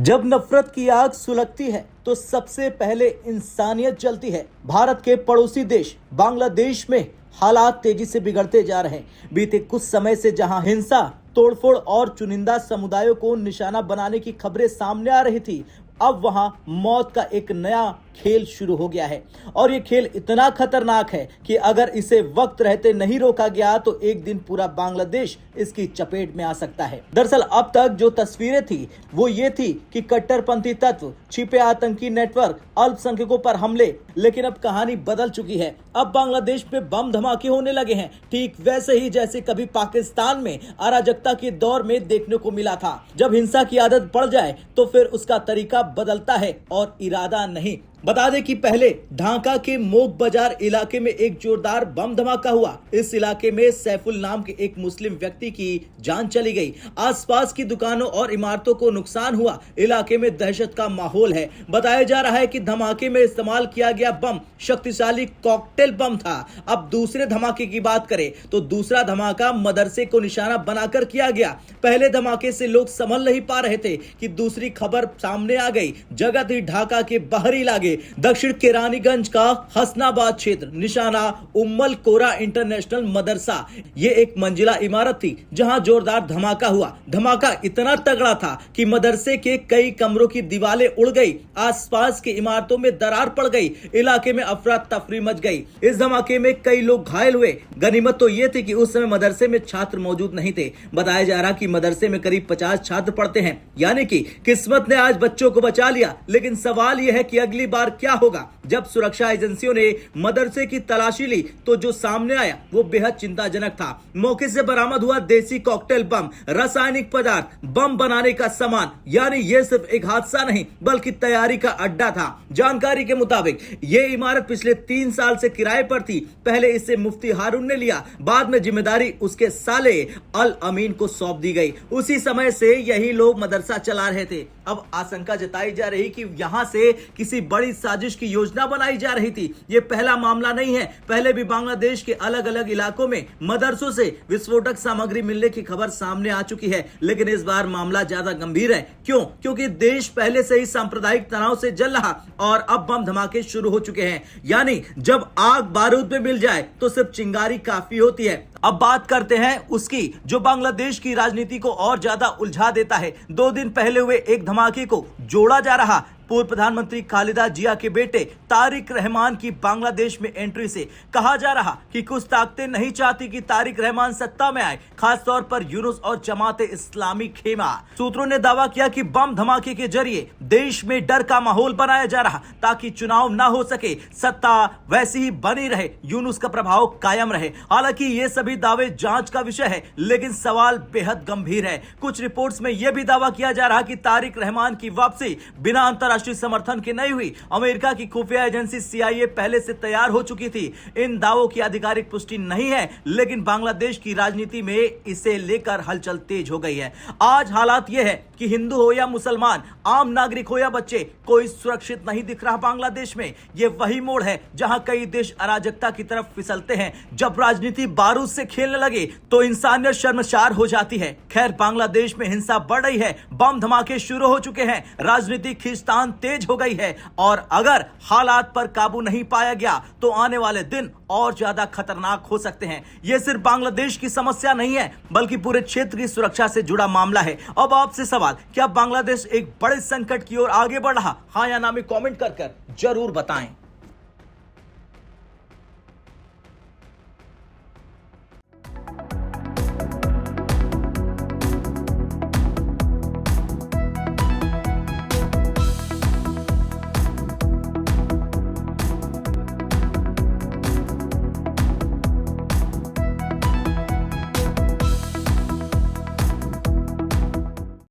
जब नफरत की आग सुलगती है तो सबसे पहले इंसानियत जलती है। भारत के पड़ोसी देश बांग्लादेश में हालात तेजी से बिगड़ते जा रहे हैं। बीते कुछ समय से जहां हिंसा, तोड़फोड़ और चुनिंदा समुदायों को निशाना बनाने की खबरें सामने आ रही थी, अब वहां मौत का एक नया खेल शुरू हो गया है। और ये खेल इतना खतरनाक है कि अगर इसे वक्त रहते नहीं रोका गया तो एक दिन पूरा बांग्लादेश इसकी चपेट में आ सकता है। दरअसल अब तक जो तस्वीरें थी वो ये थी कि कट्टरपंथी तत्व, छिपे आतंकी नेटवर्क, अल्पसंख्यकों पर हमले, लेकिन अब कहानी बदल चुकी है। अब बांग्लादेश में बम धमाके होने लगे हैं, ठीक वैसे ही जैसे कभी पाकिस्तान में अराजकता के दौर में देखने को मिला था। जब हिंसा की आदत पड़ जाए तो फिर उसका तरीका बदलता है और इरादा नहीं। बता दें कि पहले ढाका के मोग बाजार इलाके में एक जोरदार बम धमाका हुआ। इस इलाके में सैफुल नाम के एक मुस्लिम व्यक्ति की जान चली गई। आसपास की दुकानों और इमारतों को नुकसान हुआ। इलाके में दहशत का माहौल है। बताया जा रहा है कि धमाके में इस्तेमाल किया गया बम शक्तिशाली कॉकटेल बम था। अब दूसरे धमाके की बात करें तो दूसरा धमाका मदरसे को निशाना बनाकर किया गया। पहले धमाके से लोग संभल नहीं पा रहे थे कि दूसरी खबर सामने आ गई। जगह थी ढाका के बाहरी इलाके दक्षिण केरानीगंज का हसनाबाद क्षेत्र, निशाना उम्मल कोरा इंटरनेशनल मदरसा। ये एक मंजिला इमारत थी जहां जोरदार धमाका हुआ। धमाका इतना तगड़ा था कि मदरसे के कई कमरों की दीवारें उड़ गई, आसपास की इमारतों में दरार पड़ गई, इलाके में अफरा तफरी मच गई। इस धमाके में कई लोग घायल हुए। गनीमत तो ये थी कि उस समय मदरसे में छात्र मौजूद नहीं थे। बताया जा रहा कि मदरसे में करीब 50 छात्र पढ़ते हैं, यानी कि किस्मत ने आज बच्चों को बचा लिया। लेकिन सवाल यह है कि अगली बार क्या होगा। जब सुरक्षा एजेंसियों ने मदरसे की तलाशी ली तो जो सामने आया वो बेहद चिंताजनक था। मौके से बरामद हुआ देसी कॉकटेल बम, रासायनिक पदार्थ, बम बनाने का सामान। यानी ये सिर्फ एक हादसा नहीं बल्कि तैयारी का अड्डा था। जानकारी के मुताबिक ये इमारत पिछले 3 साल से किराए पर थी। पहले इसे मुफ्ती हारून ने लिया, बाद में जिम्मेदारी उसके साले अल अमीन को सौंप दी गई। उसी समय से यही लोग मदरसा चला रहे थे। अब आशंका जताई जा रही कि यहां से किसी बड़ी साजिश की योजना बनाई जा रही थी। ये पहला मामला नहीं है। पहले भी बांग्लादेश के अलग अलग इलाकों में मदरसों से विस्फोटक सामग्री मिलने की खबर सामने आ चुकी है, लेकिन इस बार मामला ज्यादा गंभीर है। क्यों? क्योंकि देश पहले से ही सांप्रदायिक तनाव से जल रहा और अब बम धमाके शुरू हो चुके हैं। यानी जब आग बारूद में मिल जाए तो सिर्फ चिंगारी काफी होती है। अब बात करते हैं उसकी जो बांग्लादेश की राजनीति को और ज्यादा उलझा देता है। 2 दिन पहले हुए एक धमाके को जोड़ा जा रहा। पूर्व प्रधानमंत्री खालिदा जिया के बेटे तारिक रहमान की बांग्लादेश में एंट्री से कहा जा रहा कि कुछ ताकतें नहीं चाहती कि तारिक रहमान सत्ता में आए, खासतौर पर यूनुस और जमाते इस्लामी खेमा। सूत्रों ने दावा किया कि बम धमाके के जरिए देश में डर का माहौल बनाया जा रहा ताकि चुनाव न हो सके, सत्ता वैसी ही बनी रहे, यूनुस का प्रभाव कायम रहे। हालांकि ये सभी दावे जांच का विषय है, लेकिन सवाल बेहद गंभीर है। कुछ रिपोर्ट्स में यह भी दावा किया जा रहा कि तारिक रहमान की वापसी बिना राष्ट्रीय समर्थन की नहीं हुई। अमेरिका की खुफिया एजेंसी CIA पहले से तैयार हो चुकी थी। इन दावों की आधिकारिक पुष्टि नहीं है, लेकिन बांग्लादेश की राजनीति में इसे लेकर हलचल तेज हो गई है। आज हालात यह है कि हिंदू हो या मुसलमान, आम नागरिक हो या बच्चे, कोई सुरक्षित नहीं दिख रहा बांग्लादेश में। यह वही मोड़ है जहां कई देश अराजकता की तरफ फिसलते हैं। जब राजनीति बारूद से खेलने लगे तो इंसानियत शर्मसार हो जाती है। खैर, बांग्लादेश में हिंसा बढ़ रही है, बम धमाके शुरू हो चुके हैं, राजनीतिक खींचतान तेज हो गई है और अगर हालात पर काबू नहीं पाया गया तो आने वाले दिन और ज्यादा खतरनाक हो सकते हैं। यह सिर्फ बांग्लादेश की समस्या नहीं है बल्कि पूरे क्षेत्र की सुरक्षा से जुड़ा मामला है। अब आपसे सवाल, क्या बांग्लादेश एक बड़े संकट की ओर आगे बढ़ रहा? हाँ या ना में कमेंट कर जरूर बताएं।